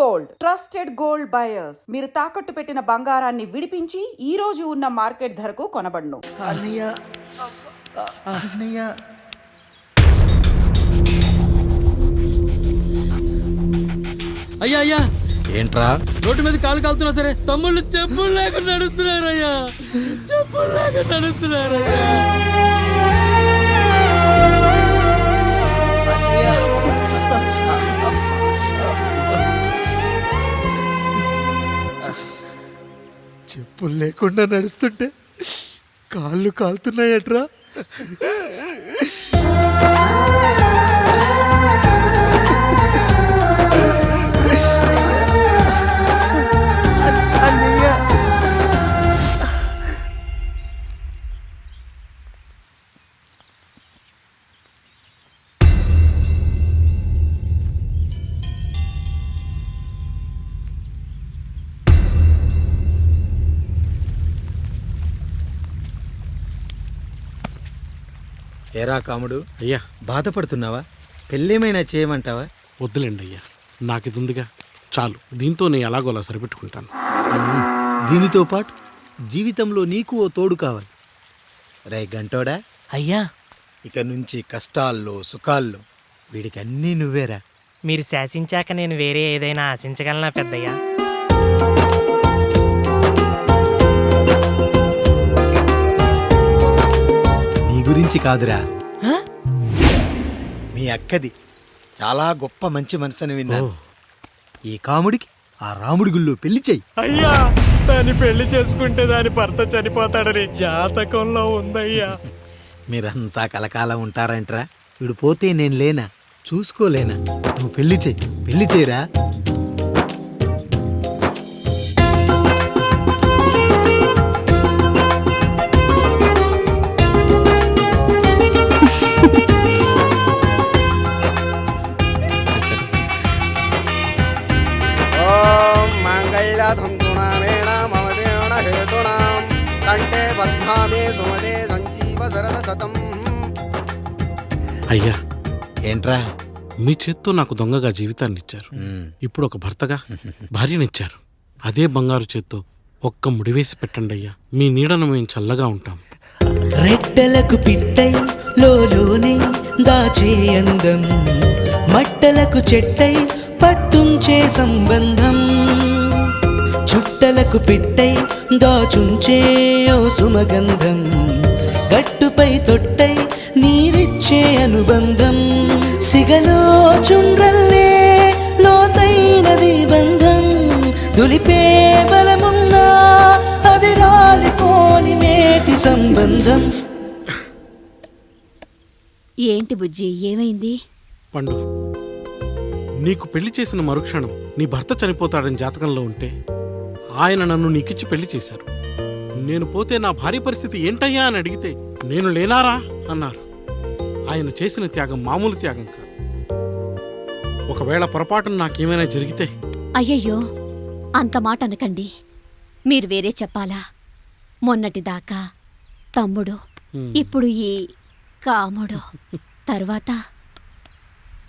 Gold trusted gold buyers. మీరు తాకట్టు పెట్టిన బంగారాన్ని విడిపించి ఈ రోజు ఉన్న మార్కెట్ ధరకు కొనబడును. అయ్యా అయ్యా ఏంట్రా రోడ్డు మీద కాలు కాలుతున్నా సరే తమ్ముళ్ళు చెప్పులు లేక నడుస్తున్నారయ్యా, చెప్పులు లేక నడుస్తున్నారయ్యా. చెప్పులు లేకుండా నడుస్తుంటే కాళ్ళు కాలుతున్నాయట్రా. ఏరా కాముడు, అయ్యా బాధపడుతున్నావా? పెళ్ళేమైనా చేయమంటావా? వద్దులేండి అయ్యా, నాకు ఇది ఉందిగా చాలు, దీంతో నేను ఎలాగోలా సరిపెట్టుకుంటాను. దీనితో పాటు జీవితంలో నీకు ఓ తోడు కావాలి. రే గంటోడా అయ్యా, ఇక నుంచి కష్టాల్లో సుఖాల్లో వీడికి అన్నీ నువ్వేరా. మీరు శాసించాక నేను వేరే ఏదైనా ఆశించగలనా పెద్దయ్యా? నీ గురించి కాదురా, మీ అక్కది చాలా గొప్ప మంచి మనసుని విన్నాను. ఈ కాముడికి ఆ రాముడి గుళ్ళో పెళ్లి చెయ్యి. అయ్యా, దాన్ని పెళ్లి చేసుకుంటే దాని భర్త చనిపోతాడని జాతకంలో ఉందయ్యా. మీరంతా కలకాలం ఉంటారంటరా. వీడు పోతే నేను లేనా, చూసుకోలేనా? నువ్వు పెళ్లి చెయ్యి, పెళ్లి చేయరా. అయ్యా ఏంట్రా? మీ చేత్తో నాకు దొంగగా జీవితాన్ని ఇచ్చారు, ఇప్పుడు ఒక భర్తగా భార్యనిచ్చారు. అదే బంగారు చేత్తో ఒక్క ముడివేసి పెట్టండి అయ్యా, మీ నీడను మేము చల్లగా ఉంటాం. రెట్టలకు పిట్టై లోనే దాచే అందం, మట్టలకు చెట్టై పట్టుంచే సంబంధం, చుట్టలకు పిట్టై దాచుంచే ఓ సుమగంధం, గట్టుపై తొట్టై నీరిచ్చే అనుబంధం, సిగలో చుండ్రల్లే లోతైనది బంధం, దులిపే బలమున్నా అది రాలిపోని నేటి సంబంధం. ఏంటి బుజ్జి, ఏమైంది? పండు, నీకు పెళ్లి చేసిన మరుక్షణం నీ భర్త చనిపోతాడని జాతకంలో ఉంటే ఆయన నన్ను నీకిచ్చి పెళ్లి చేశారు. నేను పోతే నా భార్య పరిస్థితి ఏంటయ్యా అని అడిగితే నేను లేనారా అన్నారు. ఆయన చేసిన త్యాగం మామూలు త్యాగం కాదు. ఒకవేళ పొరపాటున నాకేమైనా జరిగితే? అయ్యయ్యో, అంత మాట అనకండి. మీరు వేరే చెప్పాలా? మొన్నటిదాకా తమ్ముడు, ఇప్పుడు ఈ కాముడు, తర్వాత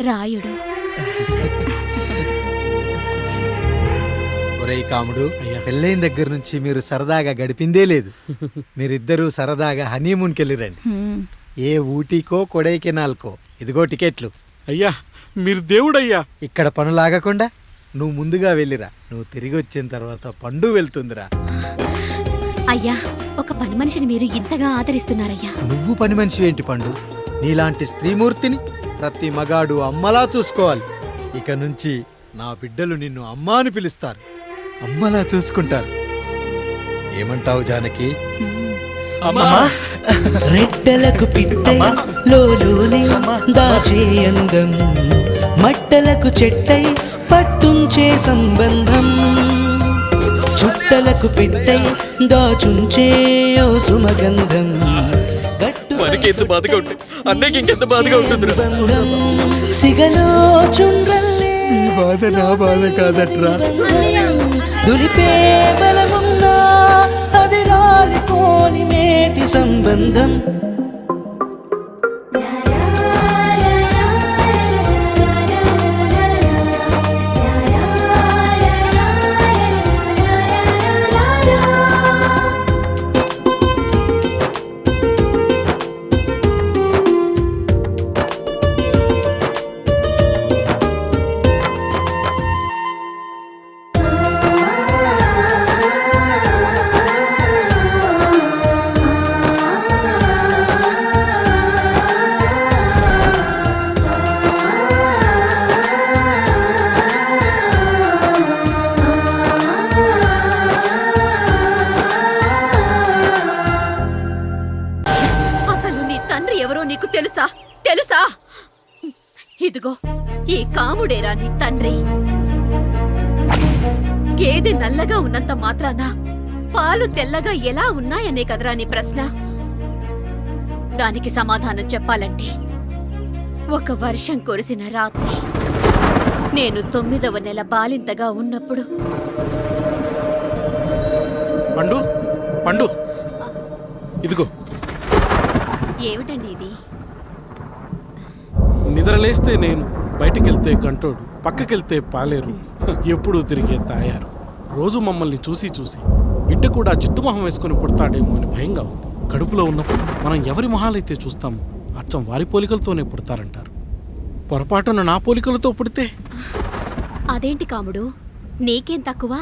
రాయుడు. ఒరేయ్ కాముడు, పెళ్ళైన దగ్గర నుంచి మీరు సరదాగా గడిపిందే లేదు. మీరిద్దరూ సరదాగా హనీమూన్కి వెళ్ళిరండి. ఏ ఊటీకో కొడైకెనాల్కో. ఇదిగో టికెట్లు. అయ్యా, మీరు దేవుడయ్యా. ఇక్కడ పనులాగకుండా నువ్వు ముందుగా వెళ్ళిరా. నువ్వు తిరిగి వచ్చిన తర్వాత పండు వెళ్తుందిరా. అయ్యా, ఒక పని మనిషిని మీరు ఇంతగా ఆదరిస్తున్నారయ్యా. నువ్వు పని మనిషి ఏంటి పండు? నీలాంటి స్త్రీమూర్తిని ప్రతి మగాడు అమ్మలా చూసుకోవాలి. ఇక నుంచి నా బిడ్డలు నిన్ను అమ్మా అని పిలుస్తారు, అమ్మలా చూసుకుంటారు. ఏమంటావు జానకి? రెట్టలకు పిట్టై లోనే దాచే అందం, మట్టలకు చెట్టై పట్టుంచే సంబంధం, చుట్టలకు పిట్టై దాచుంచే ఓ సుమగంధం, ఎంత బాధగా ఉంటుంది అన్నకి ఇంకెంత బాధగా ఉంటుంది. సిగలో చుండ్రల్లే బాధ నా బాధ కాదట్రా. దులిపే బలమున్నా అది రాలిపోని నేటి సంబంధం. తెలుసా తెలుసా ఇదిగో ఈ కాముడేరా నీ తండ్రి. గేదె నల్లగా ఉన్నంత మాత్రాన పాలు తెల్లగా ఎలా ఉన్నాయనే కదరా నీ ప్రశ్న. దానికి సమాధానం చెప్పాలంటే ఒక వర్షం కురిసిన రాత్రి నేను 9వ నెల బాలింతగా ఉన్నప్పుడు. పండు పండు ఇదిగో. ఏమిటండి ఇది? నిద్రలేస్తే నేను, బయటికెళ్తే గంటోడు, పక్కకెళ్తే పాలేరు, ఎప్పుడూ తిరిగే తాయారు. రోజు మమ్మల్ని చూసి చూసి బిడ్డ కూడా చిట్టుమొహం వేసుకుని పుడతాడేమో అని భయంగా ఉంది. కడుపులో ఉన్నప్పుడు మనం ఎవరి మొహాలైతే చూస్తామో అచ్చం వారి పోలికలతోనే పుడతారంటారు. పొరపాటున నా పోలికలతో పుడితే? అదేంటి కాముడు, నీకేం తక్కువ?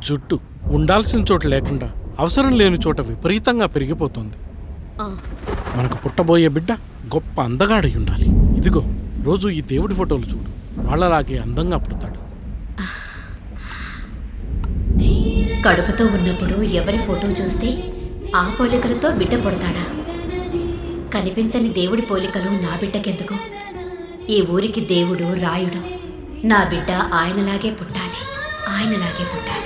జుట్టు ఉండాల్సిన చోట లేకుండా అవసరం లేని చోట విపరీతంగా పెరిగిపోతుంది. ఆ, మనకు పుట్టబోయే బిడ్డ గొప్ప అందగాడై ఉండాలి. ఇదిగో రోజు ఈ దేవుడి ఫోటోలు చూడు, వాళ్ళలాగే అందంగా పుడతాడు. కడుపుతో ఉన్నప్పుడు ఎవరి ఫోటో చూస్తే ఆ పోలికలతో బిడ్డ పుడతాడా? కనిపించని దేవుడి పోలికలు నా బిడ్డకెందుకు? ఈ ఊరికి దేవుడు రాయుడు. నా బిడ్డ ఆయనలాగే పుట్టాలి, ఆయనలాగే పుట్టాలి.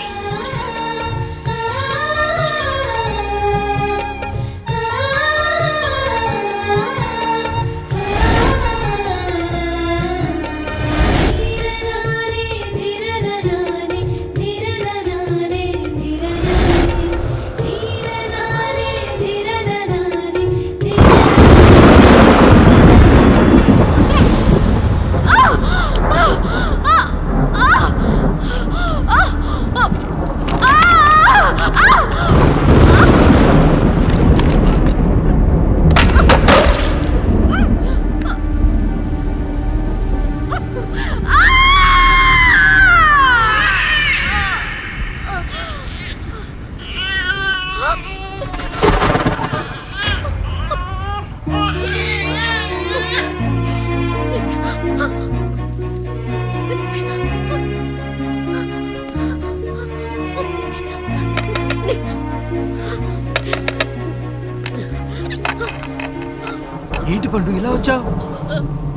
ఏంటి పండు ఇలా వచ్చావు?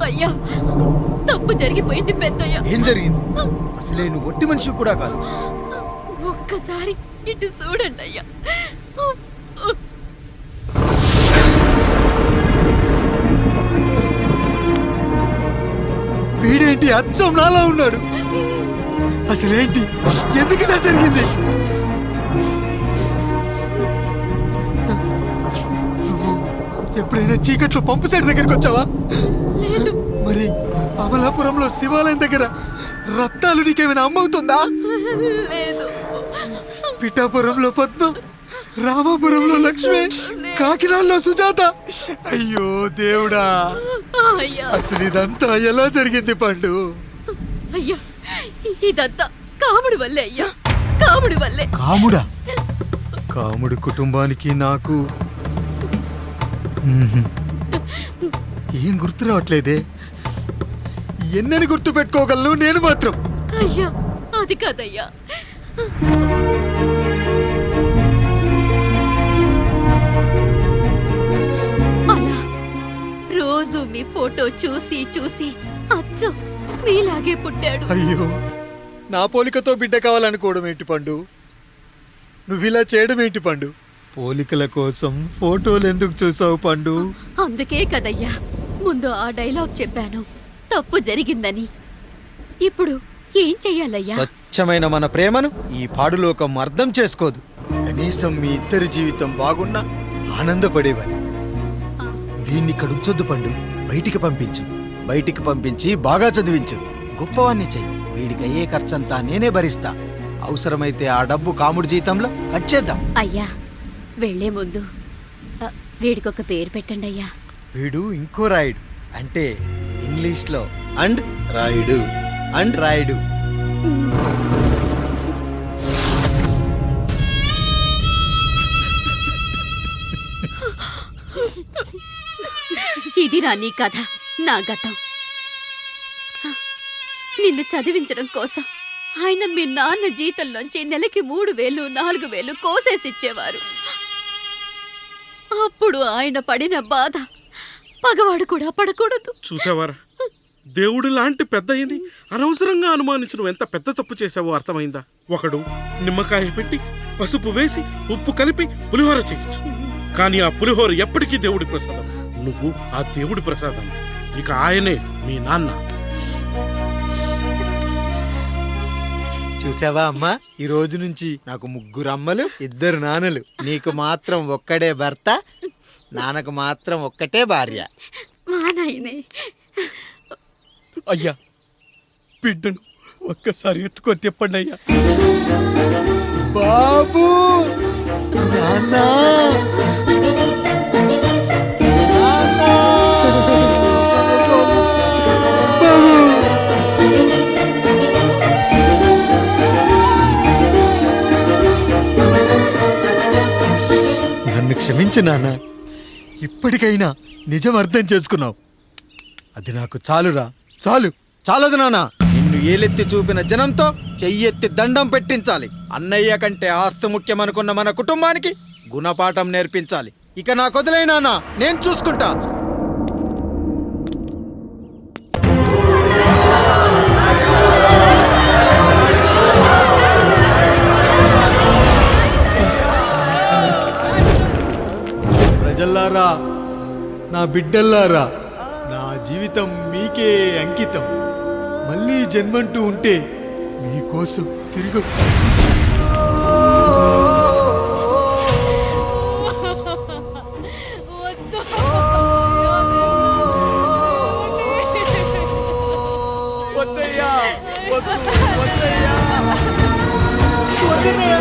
అయ్యా, తప్పు జరిగిపోయింది పెద్దయ్యా. ఏం జరిగింది? అసలే నువ్వు ఒట్టి మనిషి కూడా కాదు. ఒక్కసారి ఇటు చూడండి అయ్యా. వీడేంటి అచ్చం నాలా ఉన్నాడు? అసలేంటి, ఎందుకు ఇలా జరిగింది? నువ్వు ఎప్పుడైనా చీకట్లో పంపు సైడ్ దగ్గరికి వచ్చావా? మరి అమలాపురంలో శివాలయం దగ్గర రత్నాలు నీకేమైనా అమ్మవుతుందా? లేదు. పిఠాపురంలో పద్మ, రామాపురంలో లక్ష్మి, కాకినాడలో సుజాత. అయ్యో దేవుడా, అయ్యా అసలు ఇదంతా ఎలా జరిగింది పండు? అయ్యా, ఇదంతా కాముడి వల్లే అయ్యా, కాముడి వల్లే. కాముడా? కాముడి కుటుంబానికి నాకు ఏం గుర్తు రావట్లేదే. ఎన్నని గుర్తు పెట్టుకోగలను నేను మాత్రం? అయ్యా, అది కాదయ్యా. అలా రోజు మీ ఫోటో చూసి చూసి అచ్చం మీలాగే పుట్టాడు. అయ్యో, నా పోలికతో బిడ్డ కావాలనుకోవడం ఏంటి పండు? నువ్విలా చేయడం ఏంటి పండు? పోలికల కోసం ఫోటోలు ఎందుకు చూసావు పండు? అందుకే కదయ్యా ముందు ఆ డైలాగ్ చెప్పాను, తప్పు జరిగిందని. ఇప్పుడు ఏం చెయ్యాలయ్యా? స్వచ్ఛమైన మన ప్రేమను ఈ పాడులోకం అర్థం చేసుకోదు. కనీసం మీ ఇద్దరి జీవితం బాగున్నా ఆనందపడేవాని. వీణ్ణి ఇక్కడ ఉంచొద్దు పండు, బయటికి పంపించు. బయటికి పంపించి బాగా చదివించు, గొప్పవాణ్ణి చెయ్యి. వీడికి అయ్యే ఖర్చంతా నేనే భరిస్తా. అవసరమైతే ఆ డబ్బు కాముడి జీతంలో వచ్చేద్దాం. అయ్యా, వెళ్లే ముందు వీడికొక పేరు పెట్టండి అయ్యా. వీడు ఇంకో రాయుడు, అంటే ఇంగ్లీష్లో అండ్ రాయుడు, అండ్ రాయుడు. ఇదిరా నీ కథ, నా గతం. నిన్ను చదివించడం కోసం ఆయన మీ నాన్న జీతంలోంచి నెలకి 3000, 4000 కోసేసిచ్చేవారు. అప్పుడు ఆయన పడిన బాధ పగవాడు కూడా పడకూడదు. చూసావారా, దేవుడు లాంటి పెద్దయ్యని అనవసరంగా అనుమానించడం ఎంత పెద్ద తప్పు చేశావో అర్థమైందా? ఒకడు నిమ్మకాయ పెట్టి పసుపు వేసి ఉప్పు కలిపి పులిహోర చేయొచ్చు, కానీ ఆ పులిహోర ఎప్పటికీ దేవుడి ప్రసాదం. నువ్వు ఆ దేవుడి ప్రసాదం. ఇక ఆయనే మీ నాన్న. చూసావా అమ్మా, ఈ రోజు నుంచి నాకు 3 అమ్మలు 2 నాన్నలు. నీకు మాత్రం ఒక్కడే భర్త, నాన్నకు మాత్రం ఒక్కటే భార్య. మా నాయనే. అయ్యా, బిడ్డను ఒక్కసారి ఎత్తుకొని తిప్పండి అయ్యా. బాబు, నాన్న, నన్ను క్షమించు నాన్న. ఇప్పటికైనా నిజం అర్థం చేసుకున్నావు. అది నాకు చాలురా, చాలదు నాన్న. నిన్ను ఏలెత్తి చూపిన జనంతో చెయ్యెత్తి దండం పెట్టించాలి. అన్నయ్య కంటే ఆస్తి ముఖ్యమనుకున్న మన కుటుంబానికి గుణపాఠం నేర్పించాలి. ఇక నాకు వదిలే నాన్న, నేను చూసుకుంటా. ప్రజల్లారా, నా బిడ్డల్లారా, నా జీవితం మీకే అంకితం. మళ్ళీ జన్మంటూ ఉంటే మీకోసం తిరిగి వస్తాను. వద్దయ్యా, వద్దయ్యా, వద్దయ్యా.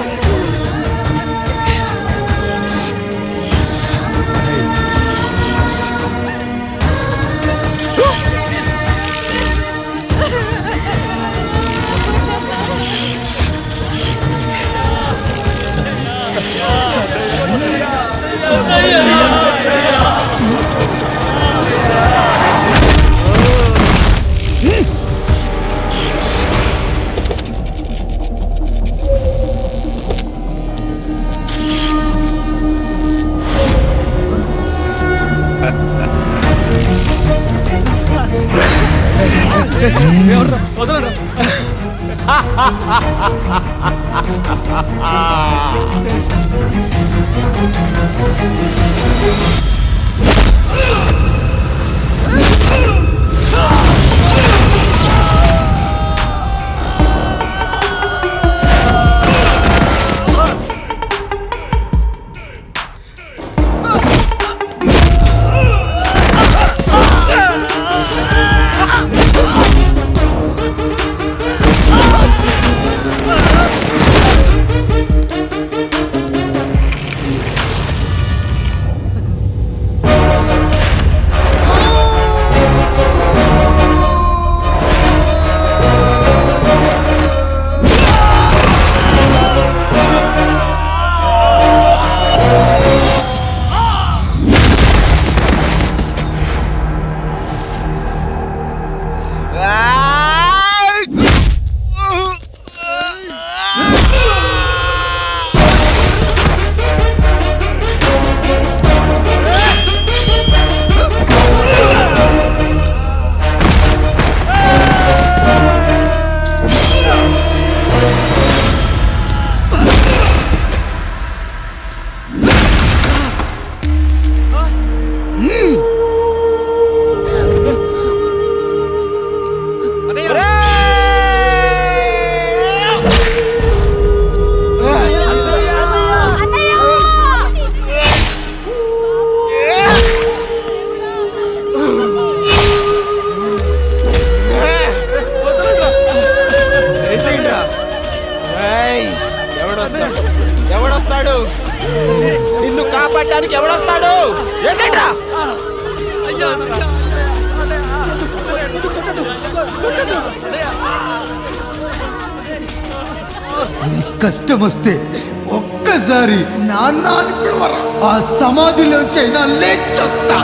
వదలరా. ఎవడొస్తాడు? నిన్ను కాపాడడానికి ఎవడొస్తాడు? కష్టం వస్తే ఒక్కసారి నాన్న అని పిలవరా, ఆ సమాధిలోంచైనా లేచొస్తా.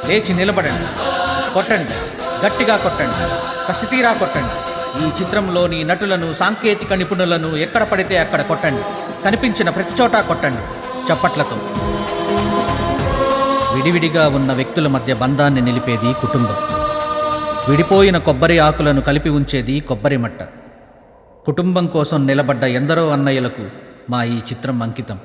లేచి నిలబడండి, కొట్టండి, గట్టిగా కొట్టండి, కసితీరా కొట్టండి. ఈ చిత్రంలోని నటులను, సాంకేతిక నిపుణులను ఎక్కడ పడితే అక్కడ కొట్టండి. కనిపించిన ప్రతి చోట కొట్టండి చప్పట్లతో. విడివిడిగా ఉన్న వ్యక్తుల మధ్య బంధాన్ని నిలిపేది కుటుంబం. విడిపోయిన కొబ్బరి ఆకులను కలిపి ఉంచేది కొబ్బరి మట్ట. కుటుంబం కోసం నిలబడ్డ ఎందరో అన్నయ్యలకు మా ఈ చిత్రం అంకితం.